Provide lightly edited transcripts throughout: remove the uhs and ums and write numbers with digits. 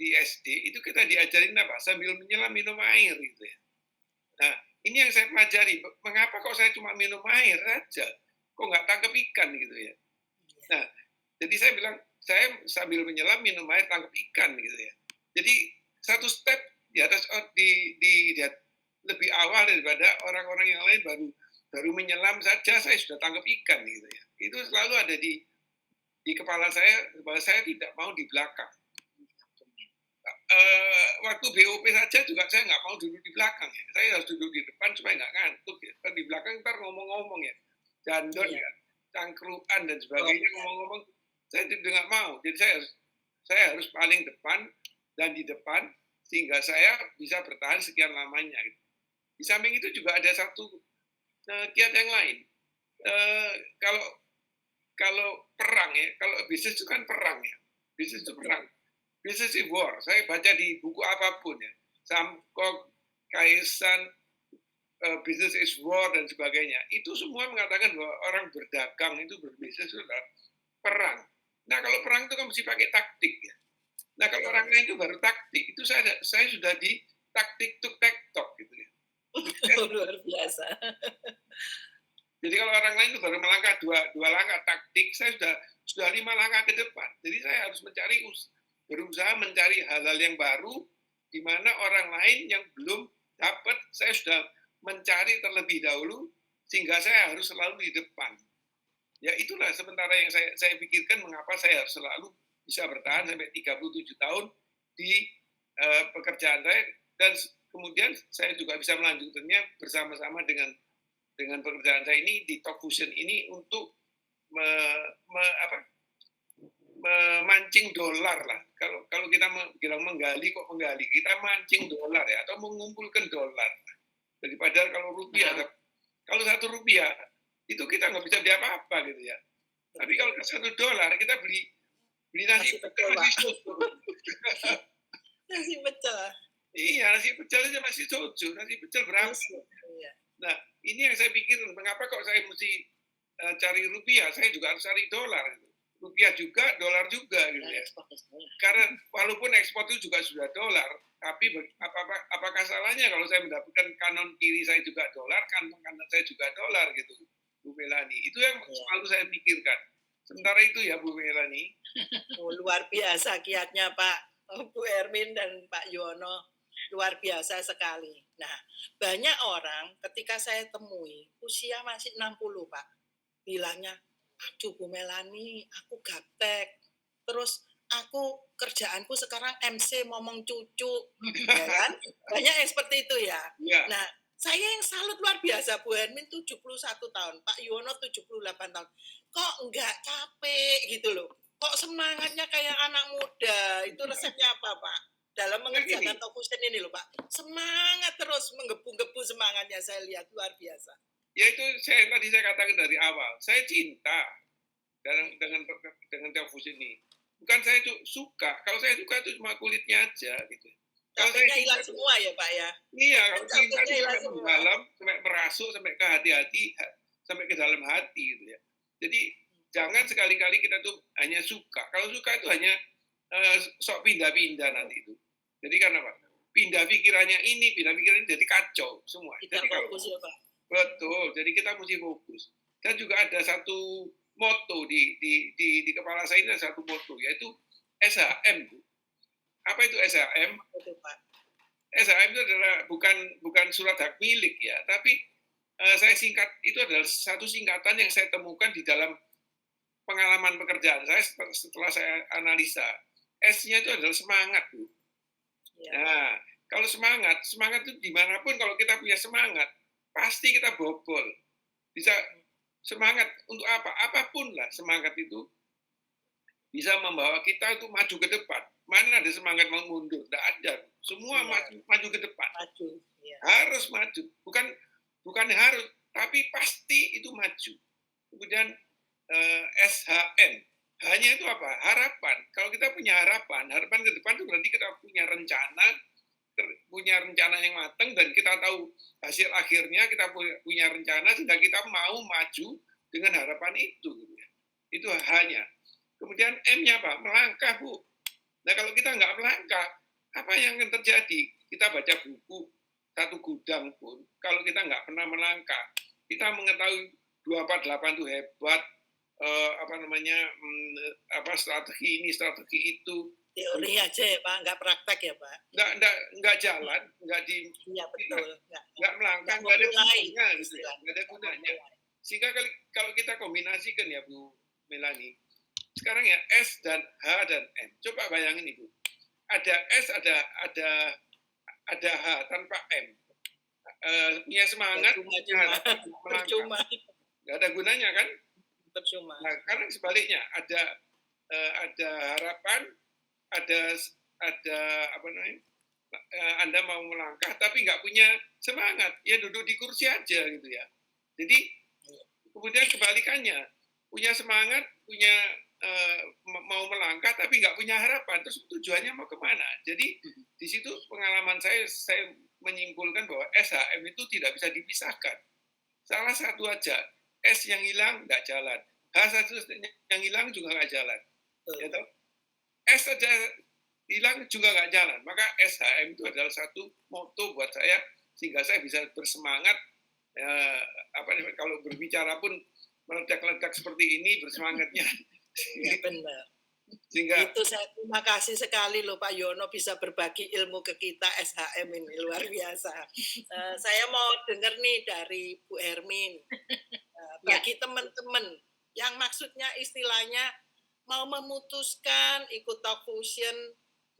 di SD itu kita diajarin apa? Sambil menyelam minum air gitu ya. Nah, ini yang saya pelajari. Mengapa kok saya cuma minum air saja? Kok nggak tangkap ikan gitu ya? Nah, jadi saya bilang saya sambil menyelam minum air tangkap ikan gitu ya. Jadi satu step di atas di lebih awal daripada orang-orang yang lain baru menyelam saja saya sudah tangkap ikan gitu ya. Itu selalu ada di kepala saya bahwa saya tidak mau di belakang. Waktu BOP saja juga saya nggak mau duduk di belakang ya. Saya harus duduk di depan supaya nggak ngantuk ya. Kan di belakang ntar ngomong-ngomong ya, jandon ya, cangkruan dan sebagainya ngomong-ngomong. Saya tidak nggak mau. Jadi saya harus paling depan dan di depan sehingga saya bisa bertahan sekian lamanya. Gitu. Di samping itu juga ada satu kiat yang lain. Kalau perang ya, kalau bisnis itu kan perang ya. Bisnis itu perang. Business is war. Saya baca di buku apapun ya. Samkok, Kaisan, business is war dan sebagainya. Itu semua mengatakan bahwa orang berdagang itu berbisnis itu adalah perang. Nah kalau perang itu kan mesti pakai taktik ya. Nah kalau orang lain itu baru taktik. Itu saya sudah di taktik tuk tektok gitu ya. Luar biasa. Jadi kalau orang lain itu baru melangkah dua langkah taktik, saya sudah 5 langkah ke depan. Jadi saya harus berusaha mencari hal-hal yang baru di mana orang lain yang belum dapat, saya sudah mencari terlebih dahulu sehingga saya harus selalu di depan. Ya itulah sementara yang saya pikirkan mengapa saya harus selalu bisa bertahan sampai 37 tahun di pekerjaan saya dan kemudian saya juga bisa melanjutkannya bersama-sama dengan pekerjaan saya ini di Talk Fusion ini untuk memancing dolar lah. Kalau kita bilang menggali kok menggali, kita mancing dolar ya atau mengumpulkan dolar. Daripada kalau rupiah, kalau 1 rupiah itu kita nggak bisa beli apa-apa gitu ya. Tapi kalau $1 kita beli nasi pecel masih soju. Nasi pecel. Iya, nasi pecel aja masih soju. Nasi pecel berapa? Nah, ini yang saya pikir, mengapa kok saya mesti cari rupiah? Saya juga harus cari dolar. Gitu. Rupiah juga, dolar juga gitu ya. Karena walaupun ekspor itu juga sudah dolar, tapi apakah salahnya kalau saya mendapatkan kanon kiri saya juga dolar, kantong kanan saya juga dolar gitu, Bu Melani. Itu yang selalu saya pikirkan. Sementara itu ya Bu Melani. Oh, luar biasa kiatnya Pak Bu Ermin dan Pak Yono. Luar biasa sekali. Nah, banyak orang ketika saya temui usia masih 60 Pak, bilangnya, aduh Bu Melani, aku gaptek. Terus aku kerjaanku sekarang MC ngomong cucu, ya kan? Banyak yang seperti itu ya. Ya. Nah, saya yang salut luar biasa, Bu Hermin 71 tahun, Pak Yono 78 tahun. Kok enggak capek gitu loh. Kok semangatnya kayak anak muda. Itu resepnya apa, Pak? Dalam mengerjakan Talk Fusion ini loh, Pak. Semangat terus, menggebu-gebu semangatnya saya lihat luar biasa. Ya itu tadi saya katakan dari awal, saya cinta dengan Talk Fusion ini. Bukan saya tuh suka, kalau saya suka itu cuma kulitnya aja gitu. Kalau saya hilang semua ya Pak ya? Iya, kalau cinta itu sampai mendalam, sampai merasuk, sampai ke hati-hati, sampai ke dalam hati gitu ya. Jadi jangan sekali-kali kita tuh hanya suka. Kalau suka itu hanya sok pindah-pindah nanti itu. Jadi karena apa? Pindah pikirannya ini, pindah pikirannya jadi kacau semua. Jadi fokus ya Pak. Betul, jadi kita mesti fokus. Dan juga ada satu moto di kepala saya ini ada satu moto, yaitu SHM. Apa itu SHM? Betul Pak. SHM itu adalah bukan surat hak milik ya, tapi saya singkat itu adalah satu singkatan yang saya temukan di dalam pengalaman pekerjaan saya setelah saya analisa. S-nya itu adalah semangat, Bu. Ya. Nah, kalau semangat itu dimanapun kalau kita punya semangat, pasti kita bobol. Bisa semangat untuk apa? Apapun lah semangat itu bisa membawa kita itu maju ke depan. Mana ada semangat mau mundur? Tidak ada. Semua maju ke depan. Harus maju. Bukan harus, tapi pasti itu maju. Kemudian SHM. Hanya itu apa? Harapan. Kalau kita punya harapan ke depan itu berarti kita punya rencana yang matang dan kita tahu hasil akhirnya, kita punya rencana sehingga kita mau maju dengan harapan itu. Itu hanya. Kemudian M-nya apa? Melangkah, Bu. Nah kalau kita nggak melangkah, apa yang akan terjadi? Kita baca buku satu gudang pun, kalau kita nggak pernah melangkah, kita mengetahui 248 itu hebat, strategi ini, strategi itu. Teori aja ya Pak, nggak praktek ya Pak? Nggak jalan, Iya betul. Nggak melangkah, nggak ada gunanya, gitu ya, nggak ada gunanya. Sehingga kalau kita kombinasikan ya Bu Melani, sekarang ya S dan H dan M. Coba bayangin Ibu, ada S, ada H tanpa M. Punya semangat, percuma. Nggak ada gunanya kan? Percuma. Nah, karena sebaliknya ada harapan, ada apa namanya? Anda mau melangkah tapi nggak punya semangat, ya duduk di kursi aja gitu ya. Jadi kemudian kebalikannya, punya semangat, mau melangkah tapi nggak punya harapan, terus tujuannya mau kemana? Jadi di situ pengalaman saya menyimpulkan bahwa SHM itu tidak bisa dipisahkan. Salah satu aja, S yang hilang nggak jalan, H satu yang hilang juga nggak jalan. Ya, S saja hilang juga nggak jalan. Maka SHM itu adalah satu moto buat saya sehingga saya bisa bersemangat. Kalau berbicara pun meledak-ledak seperti ini bersemangatnya. Ya, benar. Sehingga itu saya terima kasih sekali loh Pak Yono bisa berbagi ilmu ke kita SHM ini luar biasa. Saya mau dengar nih dari Bu Hermin. Bagi teman-teman yang maksudnya istilahnya mau memutuskan ikut Talk Fusion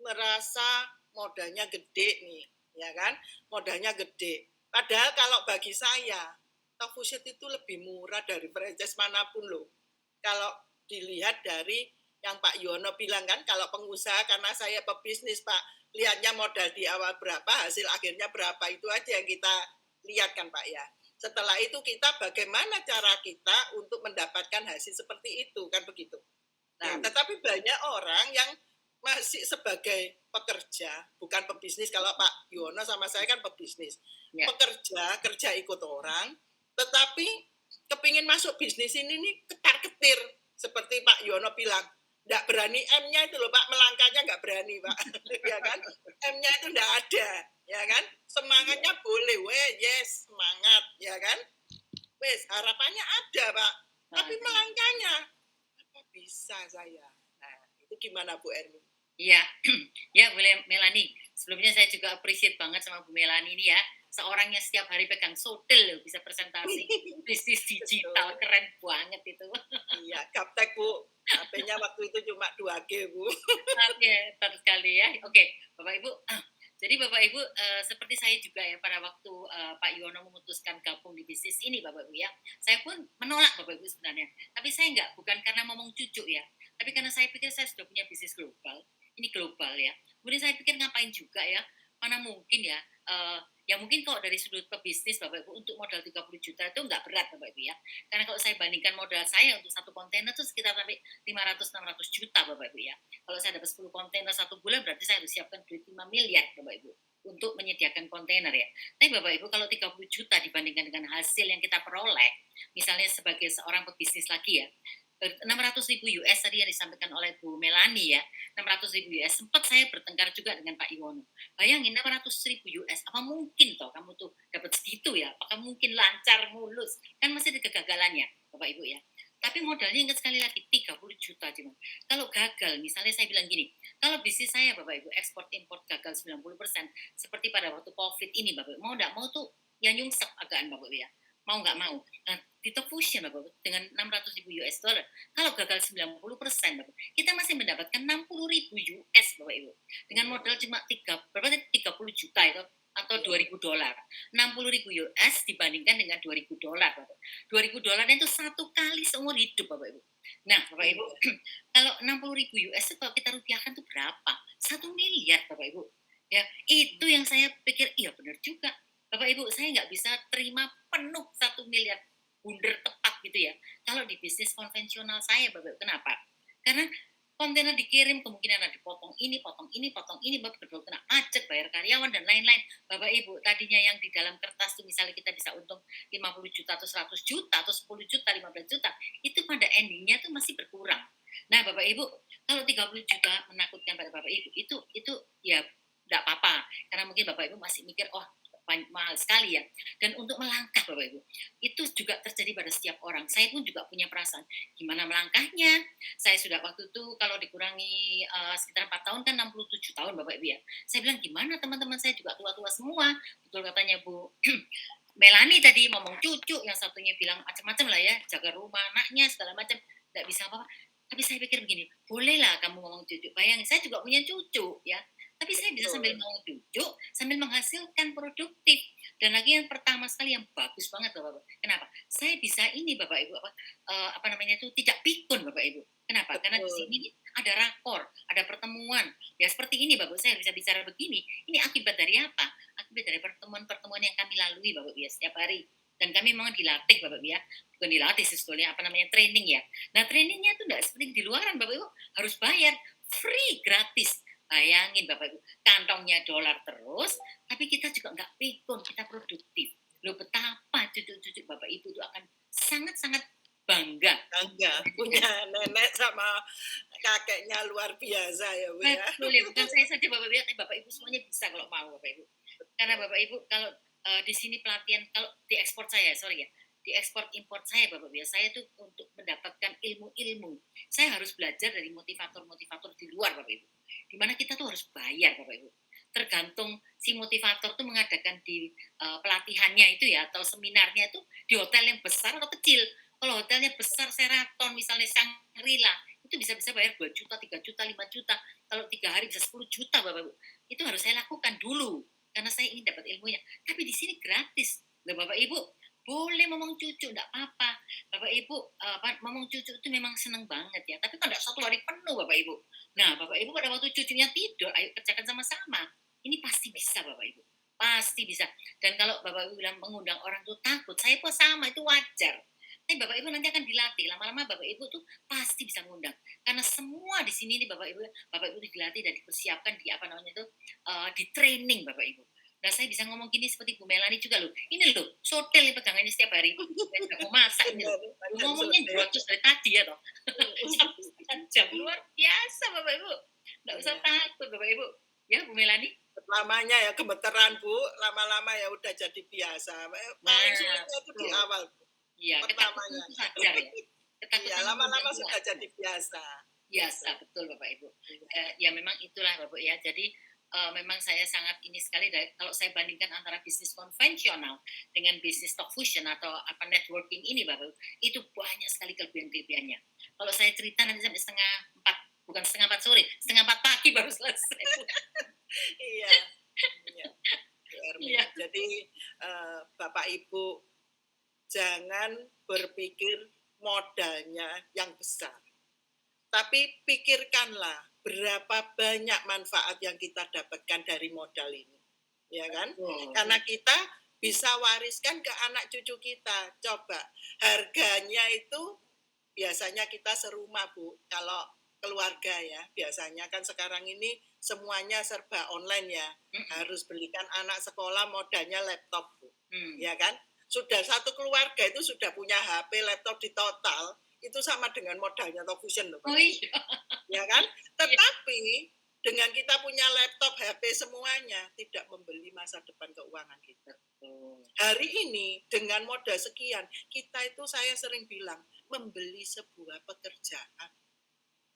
merasa modalnya gede nih, ya kan? Modalnya gede. Padahal kalau bagi saya Talk Fusion itu lebih murah dari franchise manapun loh. Kalau dilihat dari yang Pak Yono bilang kan, kalau pengusaha karena saya pebisnis Pak, lihatnya modal di awal berapa, hasil akhirnya berapa, itu aja yang kita lihat kan Pak ya. Setelah itu kita bagaimana cara kita untuk mendapatkan hasil seperti itu kan begitu. Nah, tetapi banyak orang yang masih sebagai pekerja, bukan pebisnis. Kalau Pak Yono sama saya kan pebisnis. Ya. Pekerja, kerja ikut orang, tetapi kepingin masuk bisnis ini nih ketar-ketir. Seperti Pak Yono bilang, nggak berani M-nya itu loh Pak, melangkahnya nggak berani Pak. Ya kan? M-nya itu nggak ada. Ya kan? Semangatnya boleh, yes, semangat. Ya kan? Wes, harapannya ada Pak. Tapi melangkahnya, apa bisa saya? Nah, itu gimana Bu Ermi? Iya, ya boleh Melani. Sebelumnya saya juga appreciate banget sama Bu Melani ini ya. Seorang yang setiap hari pegang sotel loh, bisa presentasi bisnis digital, keren banget itu. Iya, gaptek Bu. HP-nya waktu itu cuma 2G Bu. Oke, betul sekali ya. Oke, Bapak Ibu. Jadi Bapak Ibu, seperti saya juga ya pada waktu Pak Yono memutuskan gabung di bisnis ini Bapak Ibu ya. Saya pun menolak Bapak Ibu sebenarnya. Tapi saya bukan karena ngomong cucu ya. Tapi karena saya pikir saya sudah punya bisnis global. Ini global ya. Kemudian saya pikir ngapain juga ya. Mana mungkin ya. Ya mungkin kalau dari sudut pebisnis Bapak Ibu untuk modal 30 juta itu nggak berat Bapak Ibu ya. Karena kalau saya bandingkan modal saya untuk satu kontainer itu sekitar sampai 500-600 juta Bapak Ibu ya. Kalau saya dapat 10 kontainer satu bulan berarti saya harus siapkan duit 5 miliar Bapak Ibu untuk menyediakan kontainer ya. Tapi Bapak Ibu kalau 30 juta dibandingkan dengan hasil yang kita peroleh, misalnya sebagai seorang pebisnis lagi ya, 600.000 US tadi yang disampaikan oleh Bu Melani ya, 600.000 US, sempat saya bertengkar juga dengan Pak Iwono. Bayangin 600.000 US, apa mungkin toh kamu tuh dapat segitu ya? Apakah mungkin lancar, mulus? Kan masih ada kegagalannya, Bapak Ibu ya. Tapi modalnya ingat sekali lagi 30 juta cuma. Kalau gagal, misalnya saya bilang gini, kalau bisnis saya Bapak Ibu ekspor import gagal 90%, seperti pada waktu Covid ini Bapak Ibu, mau enggak mau tuh ya nyungsep agaan Bapak Ibu ya. Mau nggak mau. Nah, di Talk Fusion Bapak, dengan 600.000 US dollar, kalau gagal 90%, Bapak, kita masih mendapatkan 60.000 US Bapak Ibu. Dengan modal cuma 30 juta itu atau 2.000 dolar. 60.000 US dibandingkan dengan 2.000 dolar Bapak. 2.000 dolar itu satu kali seumur hidup Bapak Ibu. Nah, Bapak Ibu, kalau 60.000 US itu kalau kita rupiahkan itu berapa? 1 miliar Bapak Ibu. Ya, itu yang saya pikir iya benar juga. Bapak Ibu, saya nggak bisa terima penuh 1 miliar bunder tepat gitu ya. Kalau di bisnis konvensional saya, Bapak Ibu, kenapa? Karena kontainer dikirim, kemungkinan ada potong ini, Bapak Ibu kena pajak, bayar karyawan, dan lain-lain. Bapak Ibu, tadinya yang di dalam kertas tuh misalnya kita bisa untung 50 juta atau 100 juta atau 10 juta, 15 juta, itu pada endingnya tuh masih berkurang. Nah, Bapak Ibu, Kalau 30 juta menakutkan pada Bapak Ibu, itu ya enggak apa-apa, karena mungkin Bapak Ibu masih mikir, "Oh, mahal sekali ya." Dan untuk melangkah Bapak Ibu, itu juga terjadi pada setiap orang. Saya pun juga punya perasaan, gimana melangkahnya? Saya sudah waktu itu kalau dikurangi sekitar 4 tahun kan 67 tahun Bapak Ibu ya. Saya bilang, "Gimana teman-teman saya juga tua-tua semua." Betul katanya Bu Melani tadi ngomong cucu, yang satunya bilang macam-macam lah ya, jaga rumah anaknya segala macam, nggak bisa apa-apa. Tapi saya pikir begini, bolehlah kamu ngomong cucu. Bayangin, saya juga punya cucu ya. Tapi saya bisa sambil Betul. ngomong cucu, sambil menghasilkan produktif. Dan lagi yang pertama sekali yang bagus banget Bapak Ibu. Kenapa? Saya bisa ini Bapak Ibu apa namanya itu tidak pikun Bapak Ibu. Kenapa? Karena di Betul. sini nih ada rakor, ada pertemuan. Ya seperti ini Bapak, saya bisa bicara begini. Ini akibat dari apa? Akibat dari pertemuan-pertemuan yang kami lalui Bapak Ibu ya setiap hari. Dan kami memang dilatih Bapak Ibu ya, bukan dilatih sih sebetulnya, apa namanya, training ya. Nah trainingnya itu enggak seperti di luaran Bapak Ibu, harus bayar, free, gratis. Bayangin Bapak Ibu, kantongnya dolar terus, tapi kita juga nggak pikun, kita produktif. Loh betapa cucu-cucu Bapak Ibu itu akan sangat-sangat bangga. Bangga punya nenek sama kakeknya luar biasa ya Bu ya. Betul ya, bukan saya saja Bapak Ibu, tapi Bapak Ibu semuanya bisa kalau mau Bapak Ibu. Karena Bapak Ibu kalau di sini pelatihan, kalau di ekspor saya, sorry ya, di ekspor import saya Bapak Ibu, saya itu untuk mendapatkan ilmu-ilmu. Saya harus belajar dari motivator-motivator di luar Bapak Ibu. Dimana kita tuh harus bayar Bapak Ibu. Tergantung si motivator tuh mengadakan di pelatihannya itu ya, atau seminarnya itu di hotel yang besar atau kecil. Kalau hotelnya besar, Sheraton misalnya, Shangri-La, itu bisa-bisa bayar 2 juta, 3 juta, 5 juta. Kalau 3 hari bisa 10 juta Bapak Ibu. Itu harus saya lakukan dulu karena saya ingin dapat ilmunya. Tapi di sini gratis. Loh Bapak Ibu, boleh ngomong cucu, enggak apa-apa. Bapak Ibu, ngomong cucu itu memang seneng banget ya. Tapi kan enggak 1 hari penuh Bapak Ibu. Nah, Bapak Ibu pada waktu cucunya tidur, ayo kerjakan sama-sama. Ini pasti bisa Bapak Ibu. Pasti bisa. Dan kalau Bapak Ibu bilang mengundang orang tuh takut, saya pun sama, itu wajar. Tapi Bapak Ibu nanti akan dilatih. Lama-lama Bapak Ibu tuh pasti bisa mengundang. Karena semua di sini nih Bapak Ibu dilatih dan dipersiapkan di apa namanya itu di training Bapak Ibu. Nah, saya bisa ngomong gini seperti Bu Melani juga loh. Ini loh, sotel nih pegangannya setiap hari. Saya nggak mau masak ini loh. Ngomongnya terus dari tadi ya toh. Jam luar biasa Bapak Ibu. Nggak usah takut Bapak Ibu. Ya Bu Melani. Lamanya ya gemeteran Bu, lama-lama ya udah jadi biasa. Paling sulitnya itu di awal. Iya, pertamanya. Ketakutan itu saja ya. Iya, lama-lama sudah jadi biasa. Biasa, betul Bapak Ibu. Ya memang itulah Bapak ya. Jadi memang saya sangat ini sekali kalau saya bandingkan antara bisnis konvensional dengan bisnis stock fusion atau apa networking ini Bapak Ibu, itu banyak sekali kelebihan-kelebihannya. Kalau saya cerita nanti sampai bukan setengah 4 sore, setengah 4 pagi baru selesai. Iya. Iya. Jadi Bapak Ibu jangan berpikir modalnya yang besar. Tapi pikirkanlah berapa banyak manfaat yang kita dapatkan dari modal ini. Ya kan? Karena kita bisa wariskan ke anak cucu kita. Coba, harganya itu biasanya kita serumah Bu, kalau keluarga ya. Biasanya kan sekarang ini semuanya serba online ya. Harus belikan anak sekolah modalnya laptop Bu. Ya kan? Sudah satu keluarga itu sudah punya HP, laptop di total, itu sama dengan modalnya Talk Fusion loh. Oh iya. Ya kan? Tetapi dengan kita punya laptop, HP semuanya tidak membeli masa depan keuangan kita. Hari ini dengan modal sekian, kita itu saya sering bilang membeli sebuah pekerjaan.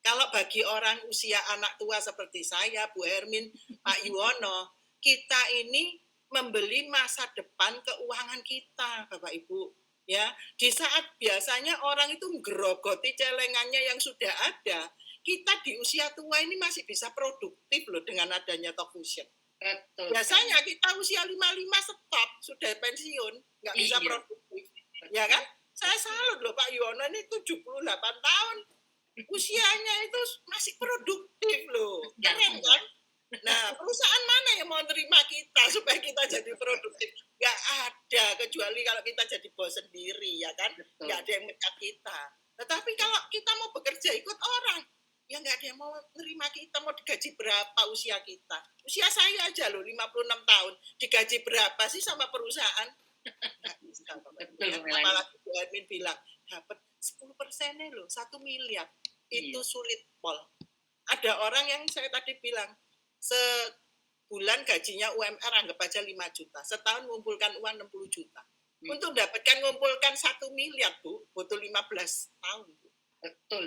Kalau bagi orang usia anak tua seperti saya, Bu Hermin, Pak Yuwono, kita ini membeli masa depan keuangan kita, Bapak Ibu. Ya, di saat biasanya orang itu ngerogoti celengannya yang sudah ada, kita di usia tua ini masih bisa produktif loh dengan adanya Talk Fusion. Betul. Biasanya kita usia 55 stop, sudah pensiun, nggak bisa produktif. Ya kan? Saya salut loh Pak Yuwono ini 78 tahun. Usianya itu masih produktif loh. Keren kan? Nah, perusahaan mana yang mau terima kita supaya kita jadi produktif? Nggak ada, kecuali kalau kita jadi bos sendiri, ya kan? Nggak ada yang mecat kita. Tetapi kalau kita mau bekerja ikut orang, ya nggak ada yang mau terima kita, mau digaji berapa usia kita. Usia saya aja loh, 56 tahun. Digaji berapa sih sama perusahaan? Nggak bisa. Apalagi Bu Hermin bilang, dapat 10%-nya loh, 1 miliar. Itu sulit, Pol. Ada orang yang saya tadi bilang, sebulan gajinya UMR anggap aja 5 juta, setahun ngumpulkan uang 60 juta. Untuk dapatkan ngumpulkan 1 miliar, Bu, butuh 15 tahun. Bu. Betul.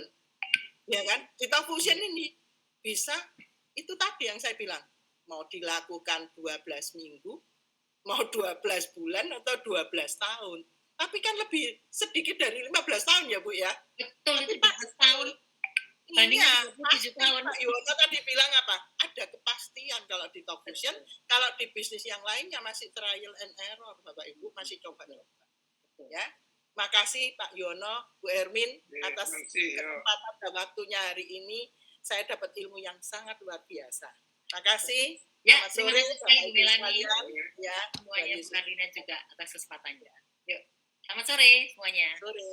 Ya kan? Di Top Fusion ini bisa, itu tadi yang saya bilang, mau dilakukan 12 minggu, mau 12 bulan atau 12 tahun. Tapi kan lebih sedikit dari 15 tahun ya, Bu ya. Betul, Tapi itu 15 tahun. Bandingkan 27 tahun. Pak Iwono tadi bilang apa? Ada kepastian kalau di Top Fusion, kalau di bisnis yang lainnya masih trial and error, Bapak Ibu, masih coba-coba. Ya. Makasih Pak Yono, Bu Ermin, atas kesempatan dan waktunya hari ini. Saya dapat ilmu yang sangat luar biasa. Makasih. Ya, Selamat terima sore, kasih sekali Bu Melani. Ya, Semuanya Bu Karina juga atas kesempatannya. Yuk, selamat sore semuanya. Sore.